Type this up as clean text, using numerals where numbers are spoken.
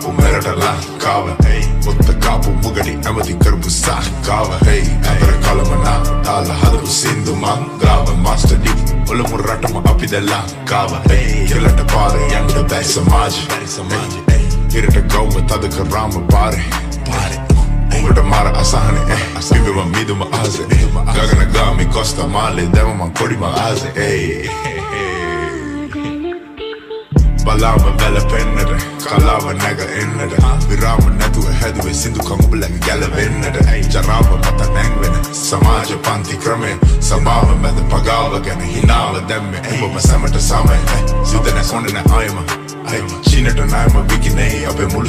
කාපු මෙරට ලංකාව ඔත්ත කාපු මුගඩි ඇමති කරපු සහකාව අතර කලමනා දාලා හදපු සින්දු මංගාව මාස්ටර් ඩි ඔලමු රටම අපි ද ලංකාව ඉරලට පාරේ යන්න බැයි සමාජ ඉරට ගෞම තද කරාම පාරේ උඹට මාර අසහනේ පිඹම මිදුම ආසේ ගගන ගාමි කොස්තා මාලේ දෙම මං කොඩි මං ආසේ බලාම වැලපෙන්නට කලාව නැග එන්නට විරාම නැතුව හැදුවේ සින්දු කමුබලගේ ගැලවෙන්නට ජරාව මත නැංවෙන සමාජ පන්ති ක්‍රමය සභාව මැද පගාව ගැන හිනාව දැම්මේ උඹම සැමට සමය සිදන කොන්න නැ අයම චීනට නෑම විකිනේ අපේ මුළු